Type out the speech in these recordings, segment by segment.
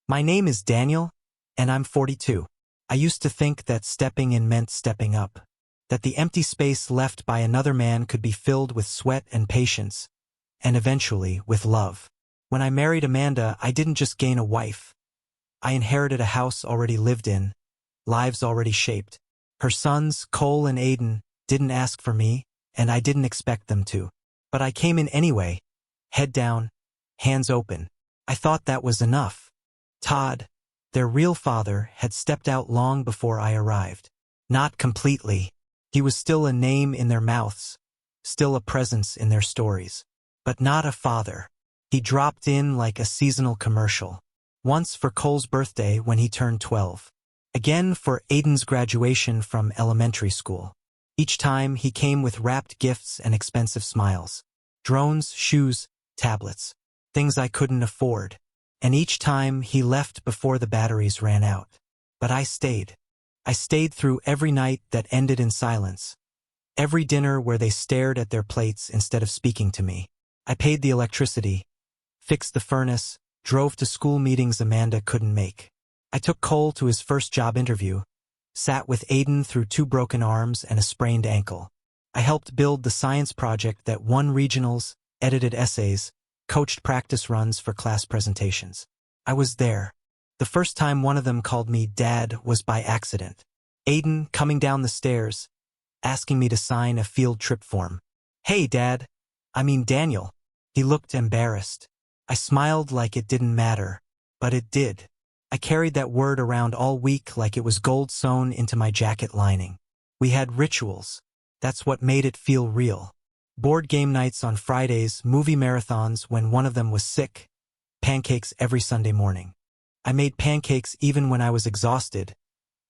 My name is Daniel, and I'm 42. I used to think that stepping in meant stepping up, that the empty space left by another man could be filled with sweat and patience, and eventually with love. When I married Amanda, I didn't just gain a wife. I inherited a house already lived in, lives already shaped. Her sons, Cole and Aiden, didn't ask for me, and I didn't expect them to. But I came in anyway, head down, hands open. I thought that was enough. Todd, their real father, had stepped out long before I arrived. Not completely. He was still a name in their mouths, still a presence in their stories. But not a father. He dropped in like a seasonal commercial. Once for Cole's birthday when he turned 12. Again for Aiden's graduation from elementary school. Each time he came with wrapped gifts and expensive smiles. Drones, shoes, tablets. Things I couldn't afford. And each time he left before the batteries ran out. But I stayed. I stayed through every night that ended in silence. Every dinner where they stared at their plates instead of speaking to me. I paid the electricity, fixed the furnace, drove to school meetings Amanda couldn't make. I took Cole to his first job interview, sat with Aiden through 2 broken arms and a sprained ankle. I helped build the science project that won regionals, edited essays, coached practice runs for class presentations. I was there. The first time one of them called me Dad was by accident. Aiden, coming down the stairs, asking me to sign a field trip form. Hey, Dad. I mean Daniel. He looked embarrassed. I smiled like it didn't matter, but it did. I carried that word around all week like it was gold sewn into my jacket lining. We had rituals. That's what made it feel real. Board game nights on Fridays, movie marathons when one of them was sick, pancakes every Sunday morning. I made pancakes even when I was exhausted,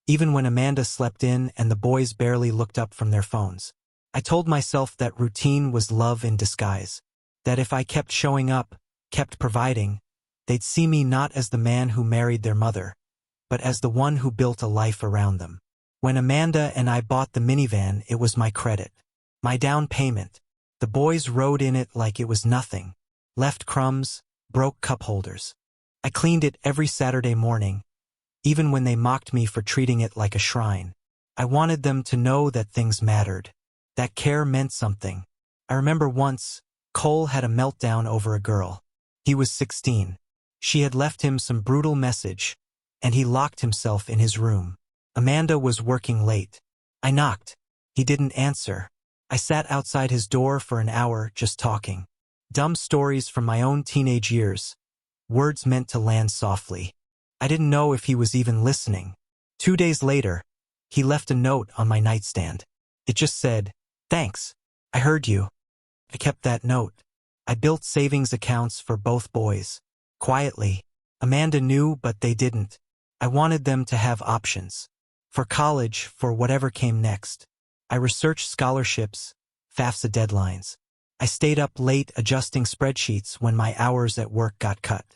even when Amanda slept in and the boys barely looked up from their phones. I told myself that routine was love in disguise, that if I kept showing up, kept providing, they'd see me not as the man who married their mother, but as the one who built a life around them. When Amanda and I bought the minivan, it was my credit, my down payment. The boys rode in it like it was nothing, left crumbs, broke cup holders. I cleaned it every Saturday morning, even when they mocked me for treating it like a shrine. I wanted them to know that things mattered, that care meant something. I remember once, Cole had a meltdown over a girl. He was 16. She had left him some brutal message, and he locked himself in his room. Amanda was working late. I knocked. He didn't answer. I sat outside his door for an hour just talking. Dumb stories from my own teenage years. Words meant to land softly. I didn't know if he was even listening. 2 days later, he left a note on my nightstand. It just said, "Thanks. I heard you." I kept that note. I built savings accounts for both boys. Quietly. Amanda knew, but they didn't. I wanted them to have options. For college, for whatever came next. I researched scholarships, FAFSA deadlines. I stayed up late adjusting spreadsheets when my hours at work got cut.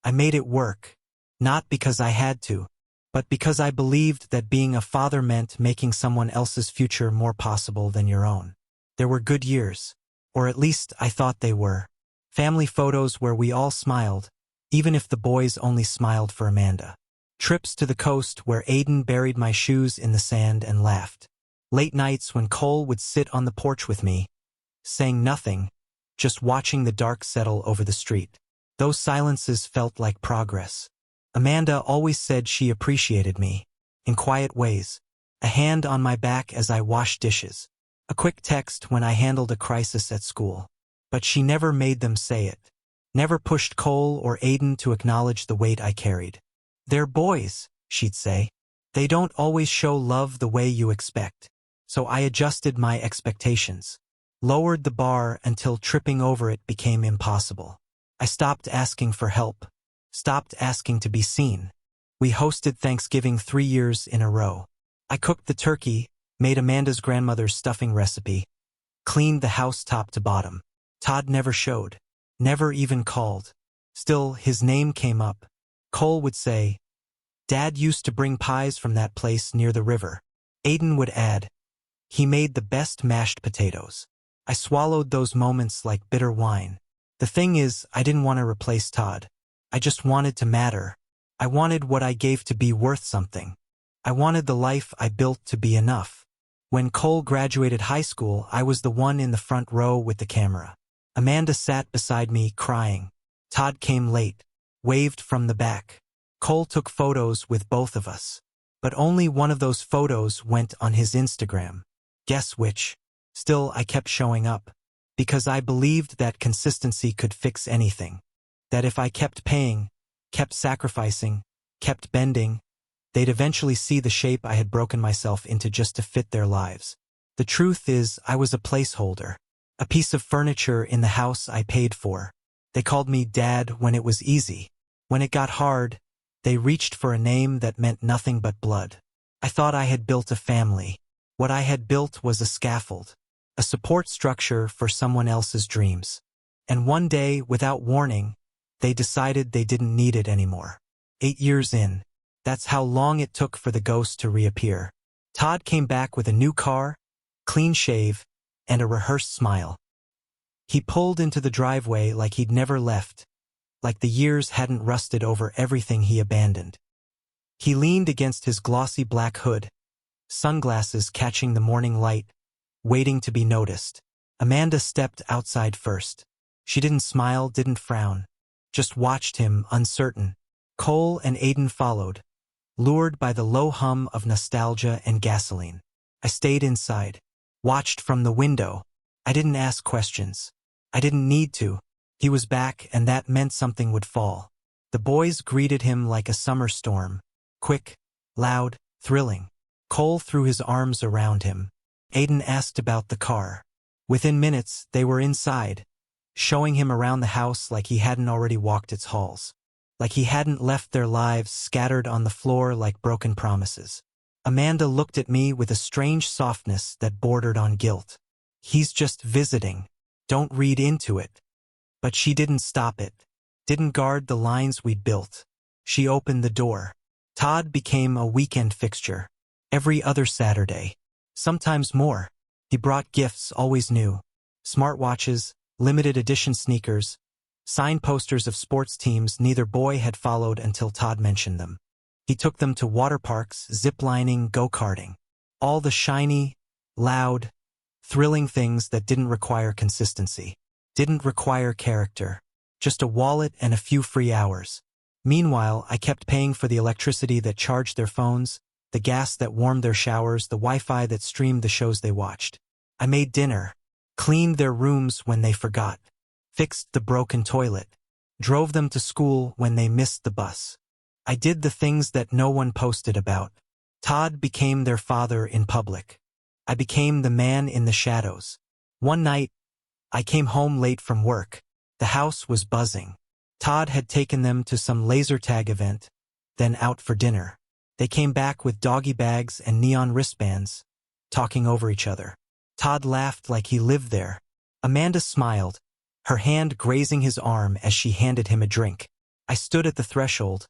I made it work, not because I had to, but because I believed that being a father meant making someone else's future more possible than your own. There were good years, or at least I thought they were. Family photos where we all smiled, even if the boys only smiled for Amanda. Trips to the coast where Aiden buried my shoes in the sand and laughed. Late nights when Cole would sit on the porch with me, saying nothing, just watching the dark settle over the street. Those silences felt like progress. Amanda always said she appreciated me, in quiet ways. A hand on my back as I washed dishes. A quick text when I handled a crisis at school. But she never made them say it. Never pushed Cole or Aiden to acknowledge the weight I carried. "They're boys," she'd say. "They don't always show love the way you expect." So I adjusted my expectations. Lowered the bar until tripping over it became impossible. I stopped asking for help. Stopped asking to be seen. We hosted Thanksgiving 3 years in a row. I cooked the turkey, made Amanda's grandmother's stuffing recipe, cleaned the house top to bottom. Todd never showed. Never even called. Still, his name came up. Cole would say, "Dad used to bring pies from that place near the river." Aiden would add, "He made the best mashed potatoes." I swallowed those moments like bitter wine. The thing is, I didn't want to replace Todd. I just wanted to matter. I wanted what I gave to be worth something. I wanted the life I built to be enough. When Cole graduated high school, I was the one in the front row with the camera. Amanda sat beside me, crying. Todd came late, waved from the back. Cole took photos with both of us. But only one of those photos went on his Instagram. Guess which? Still, I kept showing up. Because I believed that consistency could fix anything. That if I kept paying, kept sacrificing, kept bending, they'd eventually see the shape I had broken myself into just to fit their lives. The truth is, I was a placeholder. A piece of furniture in the house I paid for. They called me Dad when it was easy. When it got hard, they reached for a name that meant nothing but blood. I thought I had built a family. What I had built was a scaffold. A support structure for someone else's dreams. And one day, without warning, they decided they didn't need it anymore. 8 years in. That's how long it took for the ghost to reappear. Todd came back with a new car, clean shave, and a rehearsed smile. He pulled into the driveway like he'd never left, like the years hadn't rusted over everything he abandoned. He leaned against his glossy black hood, sunglasses catching the morning light, waiting to be noticed. Amanda stepped outside first. She didn't smile, didn't frown, just watched him, uncertain. Cole and Aiden followed, lured by the low hum of nostalgia and gasoline. I stayed inside, watched from the window. I didn't ask questions. I didn't need to. He was back, and that meant something would fall. The boys greeted him like a summer storm. Quick, loud, thrilling. Cole threw his arms around him. Aiden asked about the car. Within minutes, they were inside, showing him around the house like he hadn't already walked its halls. Like he hadn't left their lives scattered on the floor like broken promises. Amanda looked at me with a strange softness that bordered on guilt. He's just visiting. Don't read into it. But she didn't stop it. Didn't guard the lines we'd built. She opened the door. Todd became a weekend fixture. Every other Saturday. Sometimes more. He brought gifts, always new. Smartwatches, limited edition sneakers, signed posters of sports teams neither boy had followed until Todd mentioned them. He took them to water parks, zip-lining, go-karting. All the shiny, loud, thrilling things that didn't require consistency. Didn't require character. Just a wallet and a few free hours. Meanwhile, I kept paying for the electricity that charged their phones, the gas that warmed their showers, the Wi-Fi that streamed the shows they watched. I made dinner, cleaned their rooms when they forgot, fixed the broken toilet, drove them to school when they missed the bus. I did the things that no one posted about. Todd became their father in public. I became the man in the shadows. One night, I came home late from work. The house was buzzing. Todd had taken them to some laser tag event, then out for dinner. They came back with doggy bags and neon wristbands, talking over each other. Todd laughed like he lived there. Amanda smiled, her hand grazing his arm as she handed him a drink. I stood at the threshold,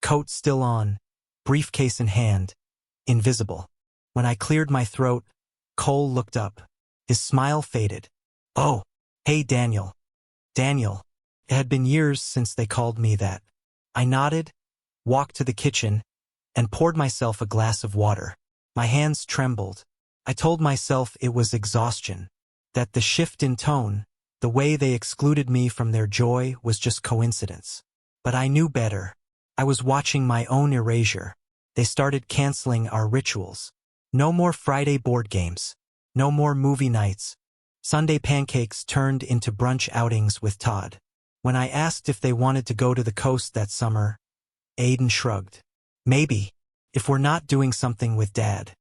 coat still on, briefcase in hand, invisible. When I cleared my throat, Cole looked up. His smile faded. "Oh, hey Daniel." Daniel. It had been years since they called me that. I nodded, walked to the kitchen, and poured myself a glass of water. My hands trembled. I told myself it was exhaustion, that the shift in tone, the way they excluded me from their joy, was just coincidence. But I knew better. I was watching my own erasure. They started canceling our rituals. No more Friday board games. No more movie nights. Sunday pancakes turned into brunch outings with Todd. When I asked if they wanted to go to the coast that summer, Aiden shrugged. Maybe, if we're not doing something with Dad.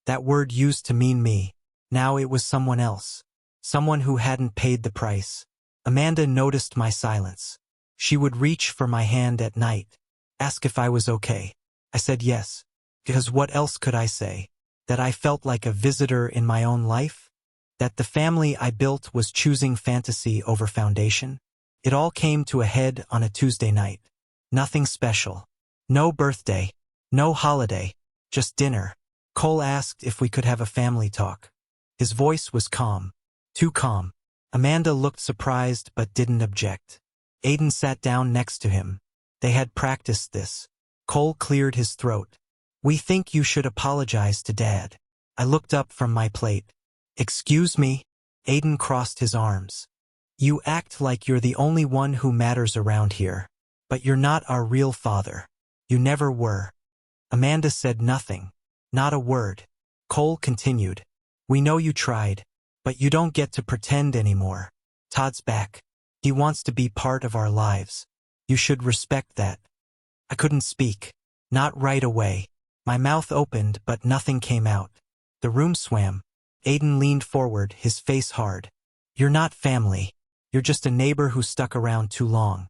That word used to mean me. Now it was someone else. Someone who hadn't paid the price. Amanda noticed my silence. She would reach for my hand at night, ask if I was okay. I said yes, because what else could I say? That I felt like a visitor in my own life? That the family I built was choosing fantasy over foundation? It all came to a head on a Tuesday night. Nothing special. No birthday. No holiday. Just dinner. Cole asked if we could have a family talk. His voice was calm. Too calm. Amanda looked surprised but didn't object. Aiden sat down next to him. They had practiced this. Cole cleared his throat. "We think you should apologize to Dad." I looked up from my plate. "Excuse me?" Aiden crossed his arms. "You act like you're the only one who matters around here. But you're not our real father. You never were." Amanda said nothing. Not a word. Cole continued. "We know you tried, but you don't get to pretend anymore. Todd's back. He wants to be part of our lives. You should respect that." I couldn't speak. Not right away. My mouth opened, but nothing came out. The room swam. Aiden leaned forward, his face hard. "You're not family. You're just a neighbor who stuck around too long."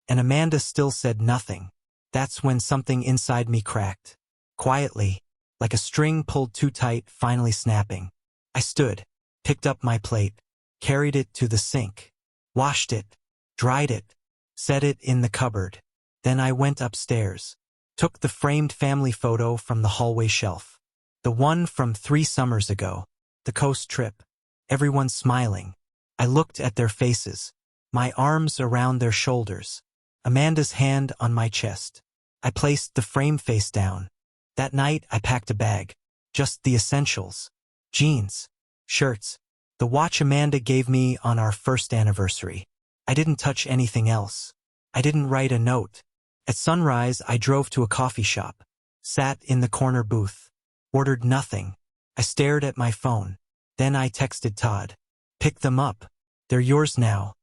And Amanda still said nothing. That's when something inside me cracked. Quietly, like a string pulled too tight, finally snapping. I stood, picked up my plate, carried it to the sink, washed it, dried it, set it in the cupboard. Then I went upstairs, took the framed family photo from the hallway shelf. The one from 3 summers ago, the coast trip. Everyone smiling. I looked at their faces, my arms around their shoulders, Amanda's hand on my chest. I placed the frame face down. That night I packed a bag. Just the essentials. Jeans, shirts, the watch Amanda gave me on our first anniversary. I didn't touch anything else. I didn't write a note. At sunrise I drove to a coffee shop, sat in the corner booth, ordered nothing. I stared at my phone. Then I texted Todd. "Pick them up. They're yours now."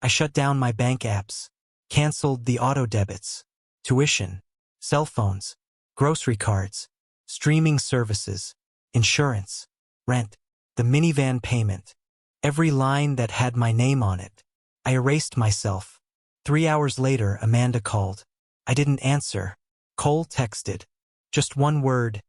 I shut down my bank apps, canceled the auto debits, tuition, cell phones, grocery cards, streaming services, insurance, rent, the minivan payment, every line that had my name on it. I erased myself. 3 hours later, Amanda called. I didn't answer. Cole texted. Just one word.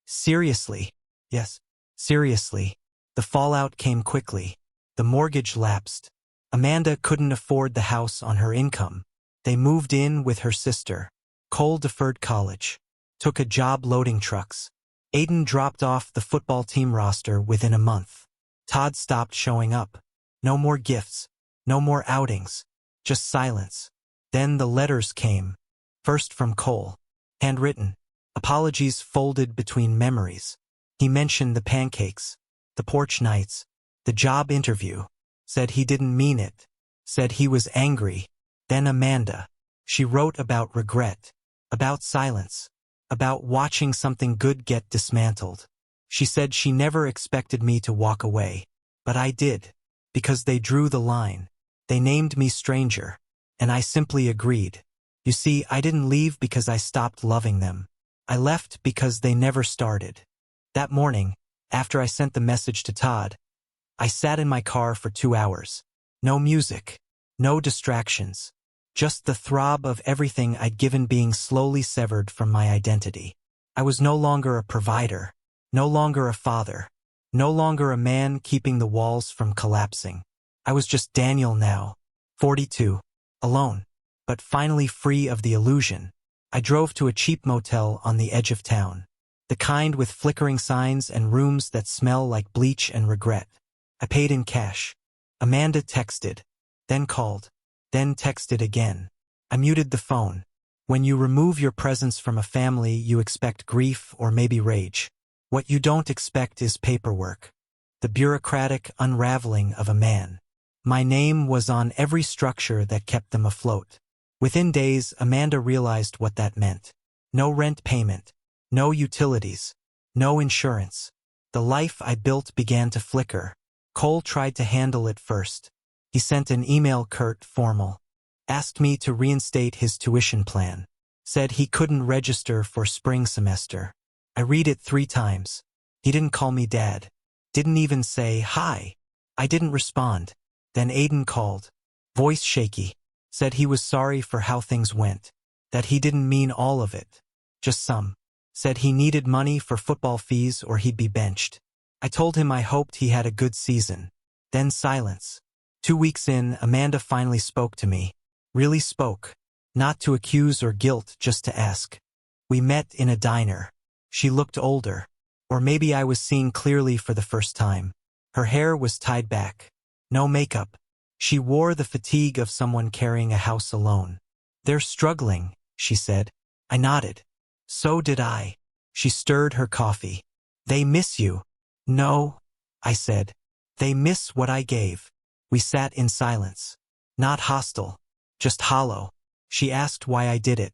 "Seriously?" "Yes, seriously." The fallout came quickly. The mortgage lapsed. Amanda couldn't afford the house on her income. They moved in with her sister. Cole deferred college, took a job loading trucks. Aiden dropped off the football team roster within a month. Todd stopped showing up. No more gifts, no more outings, just silence. Then the letters came. First from Cole. Handwritten. Apologies folded between memories. He mentioned the pancakes, the porch nights, the job interview. Said he didn't mean it. Said he was angry. Then Amanda. She wrote about regret, about silence, about watching something good get dismantled. She said she never expected me to walk away. But I did. Because they drew the line. They named me stranger. And I simply agreed. You see, I didn't leave because I stopped loving them. I left because they never started. That morning, after I sent the message to Todd, I sat in my car for 2 hours. No music. No distractions. Just the throb of everything I'd given being slowly severed from my identity. I was no longer a provider. No longer a father. No longer a man keeping the walls from collapsing. I was just Daniel now. 42. Alone. But finally free of the illusion. I drove to a cheap motel on the edge of town. The kind with flickering signs and rooms that smell like bleach and regret. I paid in cash. Amanda texted. Then called. Then texted again. I muted the phone. When you remove your presence from a family, you expect grief or maybe rage. What you don't expect is paperwork. The bureaucratic unraveling of a man. My name was on every structure that kept them afloat. Within days, Amanda realized what that meant. No rent payment. No utilities. No insurance. The life I built began to flicker. Cole tried to handle it first. He sent an email curt, formal. Asked me to reinstate his tuition plan. Said he couldn't register for spring semester. I read it 3 times. He didn't call me Dad. Didn't even say hi. I didn't respond. Then Aiden called. Voice shaky. Said he was sorry for how things went. That he didn't mean all of it. Just some. Said he needed money for football fees or he'd be benched. I told him I hoped he had a good season. Then silence. 2 weeks in, Amanda finally spoke to me. Really spoke. Not to accuse or guilt, just to ask. We met in a diner. She looked older. Or maybe I was seeing clearly for the first time. Her hair was tied back. No makeup. She wore the fatigue of someone carrying a house alone. They're struggling, she said. I nodded. So did I. She stirred her coffee. They miss you. No, I said. They miss what I gave. We sat in silence. Not hostile, just hollow. She asked why I did it,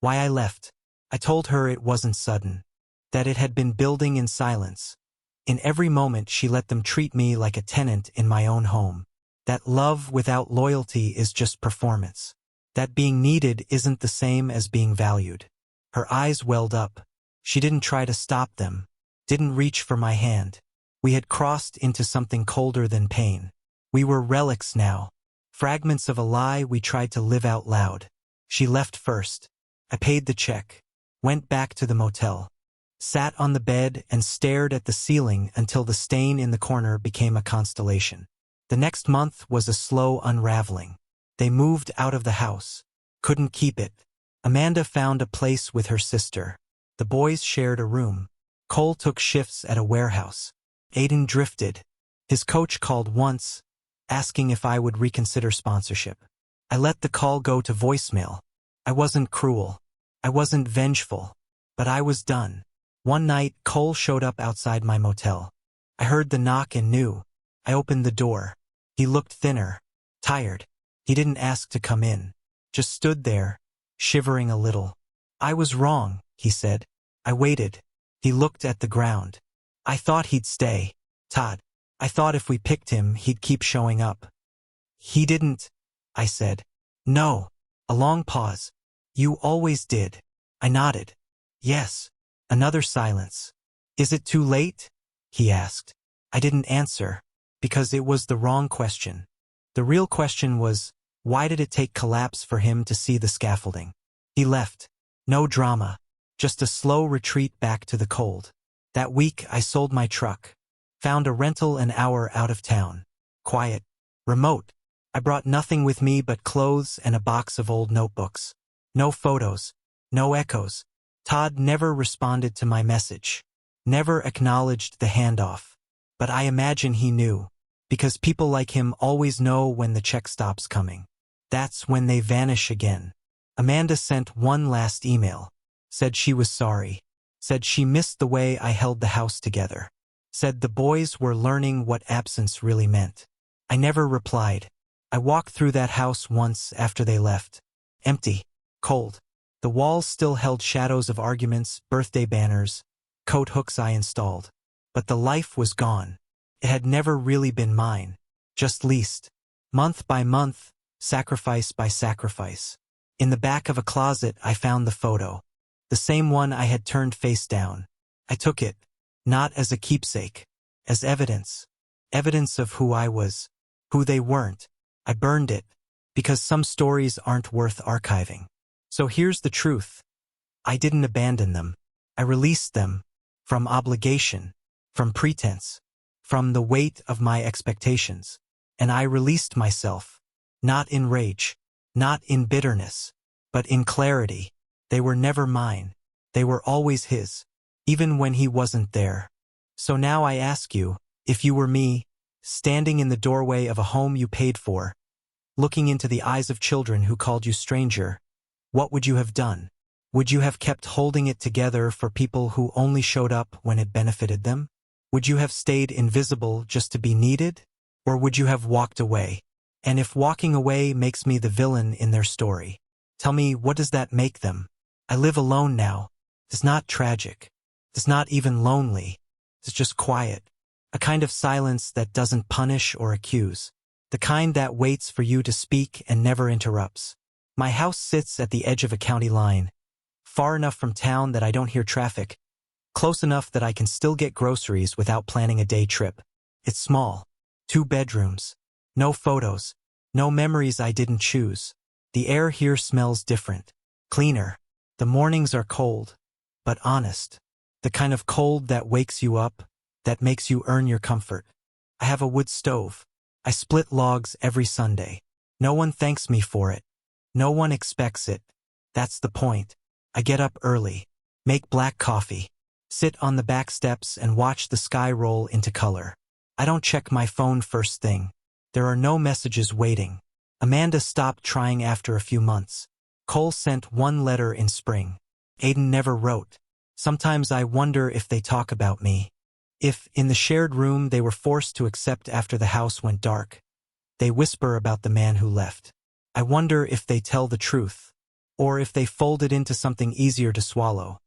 why I left. I told her it wasn't sudden, that it had been building in silence. In every moment she let them treat me like a tenant in my own home. That love without loyalty is just performance. That being needed isn't the same as being valued. Her eyes welled up. She didn't try to stop them, didn't reach for my hand. We had crossed into something colder than pain. We were relics now, fragments of a lie we tried to live out loud. She left first. I paid the check, went back to the motel, sat on the bed and stared at the ceiling until the stain in the corner became a constellation. The next month was a slow unraveling. They moved out of the house. Couldn't keep it. Amanda found a place with her sister. The boys shared a room. Cole took shifts at a warehouse. Aiden drifted. His coach called once, asking if I would reconsider sponsorship. I let the call go to voicemail. I wasn't cruel. I wasn't vengeful. But I was done. One night, Cole showed up outside my motel. I heard the knock and knew. I opened the door. He looked thinner, tired. He didn't ask to come in. Just stood there, shivering a little. I was wrong, he said. I waited. He looked at the ground. I thought he'd stay. Todd. I thought if we picked him, he'd keep showing up. He didn't, I said. No. A long pause. You always did. I nodded. Yes. Another silence. Is it too late? He asked. I didn't answer, because it was the wrong question. The real question was, why did it take collapse for him to see the scaffolding? He left. No drama. Just a slow retreat back to the cold. That week I sold my truck. Found a rental an hour out of town. Quiet. Remote. I brought nothing with me but clothes and a box of old notebooks. No photos. No echoes. Todd never responded to my message. Never acknowledged the handoff. But I imagine he knew. Because people like him always know when the check stops coming. That's when they vanish again. Amanda sent one last email. Said she was sorry. Said she missed the way I held the house together. Said the boys were learning what absence really meant. I never replied. I walked through that house once after they left. Empty. Cold. The walls still held shadows of arguments, birthday banners, coat hooks I installed. But the life was gone. It had never really been mine. Just leased. Month by month, sacrifice by sacrifice. In the back of a closet I found the photo. The same one I had turned face down. I took it, not as a keepsake, as evidence. Evidence of who I was, who they weren't. I burned it, because some stories aren't worth archiving. So here's the truth. I didn't abandon them. I released them, from obligation, from pretense, from the weight of my expectations. And I released myself, not in rage, not in bitterness, but in clarity. They were never mine. They were always his, even when he wasn't there. So now I ask you, if you were me, standing in the doorway of a home you paid for, looking into the eyes of children who called you stranger, what would you have done? Would you have kept holding it together for people who only showed up when it benefited them? Would you have stayed invisible just to be needed? Or would you have walked away? And if walking away makes me the villain in their story, tell me, what does that make them? I live alone now. It's not tragic. It's not even lonely. It's just quiet. A kind of silence that doesn't punish or accuse. The kind that waits for you to speak and never interrupts. My house sits at the edge of a county line. Far enough from town that I don't hear traffic. Close enough that I can still get groceries without planning a day trip. It's small. 2 bedrooms. No photos. No memories I didn't choose. The air here smells different. Cleaner. The mornings are cold, but honest. The kind of cold that wakes you up, that makes you earn your comfort. I have a wood stove. I split logs every Sunday. No one thanks me for it. No one expects it. That's the point. I get up early, make black coffee, sit on the back steps and watch the sky roll into color. I don't check my phone first thing. There are no messages waiting. Amanda stopped trying after a few months. Cole sent one letter in spring. Aiden never wrote. Sometimes I wonder if they talk about me. If, in the shared room they were forced to accept after the house went dark, they whisper about the man who left. I wonder if they tell the truth, or if they fold it into something easier to swallow.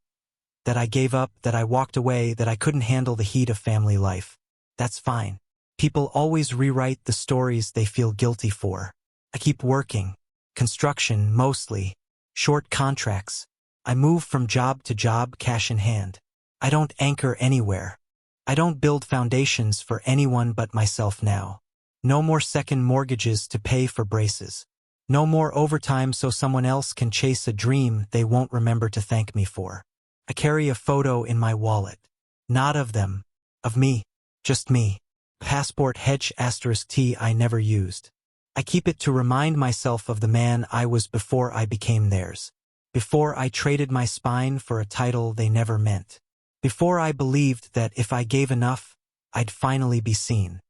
That I gave up, that I walked away, that I couldn't handle the heat of family life. That's fine. People always rewrite the stories they feel guilty for. I keep working. Construction, mostly. Short contracts. I move from job to job, cash in hand. I don't anchor anywhere. I don't build foundations for anyone but myself now. No more second mortgages to pay for braces. No more overtime so someone else can chase a dream they won't remember to thank me for. I carry a photo in my wallet. Not of them. Of me. Just me. Passport *T I never used. I keep it to remind myself of the man I was before I became theirs. Before I traded my spine for a title they never meant. Before I believed that if I gave enough, I'd finally be seen.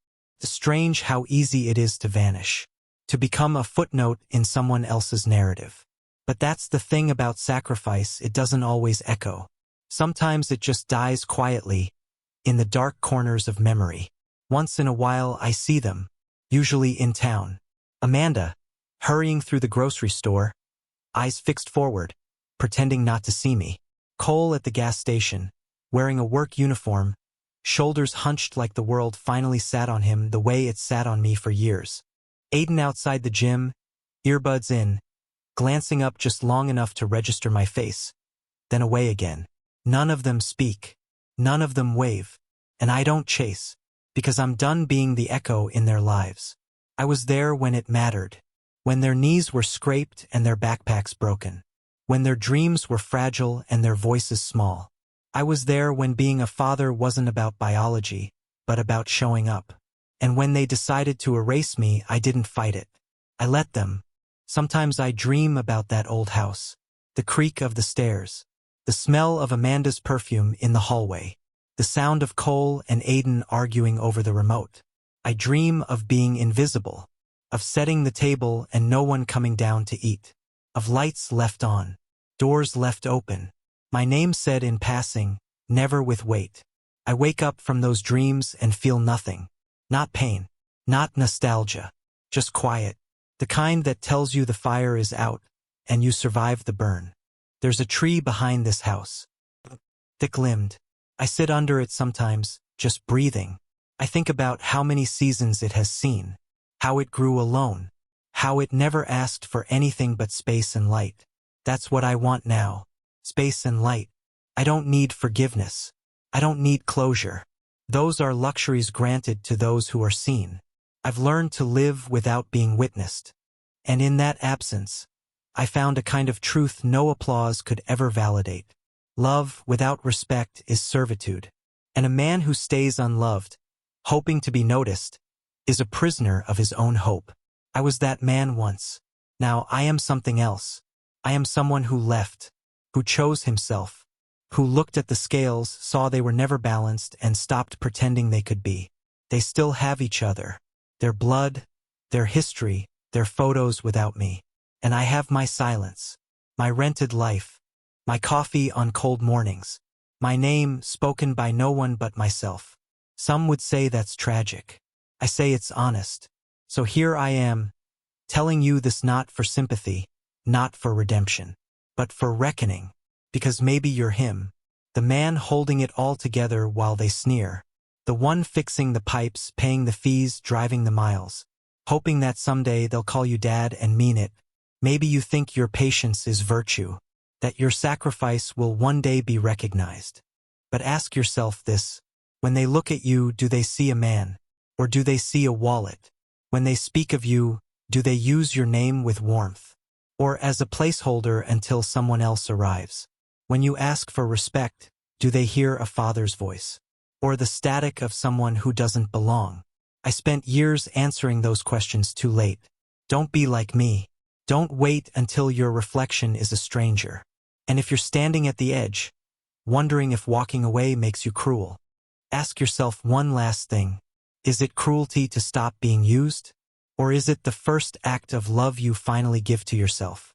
It's strange how easy it is to vanish. To become a footnote in someone else's narrative. But that's the thing about sacrifice, it doesn't always echo. Sometimes it just dies quietly, in the dark corners of memory. Once in a while I see them, usually in town. Amanda, hurrying through the grocery store, eyes fixed forward, pretending not to see me. Cole at the gas station, wearing a work uniform, shoulders hunched like the world finally sat on him the way it sat on me for years. Aiden outside the gym, earbuds in, glancing up just long enough to register my face, then away again. None of them speak. None of them wave. And I don't chase, because I'm done being the echo in their lives. I was there when it mattered, when their knees were scraped and their backpacks broken, when their dreams were fragile and their voices small. I was there when being a father wasn't about biology, but about showing up. And when they decided to erase me, I didn't fight it. I let them. Sometimes I dream about that old house, the creak of the stairs, the smell of Amanda's perfume in the hallway, the sound of Cole and Aiden arguing over the remote. I dream of being invisible, of setting the table and no one coming down to eat, of lights left on, doors left open, my name said in passing, never with weight. I wake up from those dreams and feel nothing. Not pain, not nostalgia, just quiet, the kind that tells you the fire is out and you survived the burn. There's a tree behind this house, thick-limbed. I sit under it sometimes, just breathing. I think about how many seasons it has seen, how it grew alone, how it never asked for anything but space and light. That's what I want now, space and light. I don't need forgiveness. I don't need closure. Those are luxuries granted to those who are seen. I've learned to live without being witnessed. And in that absence, I found a kind of truth no applause could ever validate. Love without respect is servitude. And a man who stays unloved, hoping to be noticed, is a prisoner of his own hope. I was that man once. Now I am something else. I am someone who left, who chose himself, who looked at the scales, saw they were never balanced, and stopped pretending they could be. They still have each other, their blood, their history, their photos without me. And I have my silence, my rented life, my coffee on cold mornings, my name spoken by no one but myself. Some would say that's tragic. I say it's honest. So here I am, telling you this not for sympathy, not for redemption, but for reckoning. Because maybe you're him, the man holding it all together while they sneer, the one fixing the pipes, paying the fees, driving the miles, hoping that someday they'll call you dad and mean it. Maybe you think your patience is virtue, that your sacrifice will one day be recognized. But ask yourself this, when they look at you, do they see a man, or do they see a wallet? When they speak of you, do they use your name with warmth, or as a placeholder until someone else arrives? When you ask for respect, do they hear a father's voice, or the static of someone who doesn't belong? I spent years answering those questions too late. Don't be like me. Don't wait until your reflection is a stranger. And if you're standing at the edge, wondering if walking away makes you cruel, ask yourself one last thing. Is it cruelty to stop being used? Or is it the first act of love you finally give to yourself?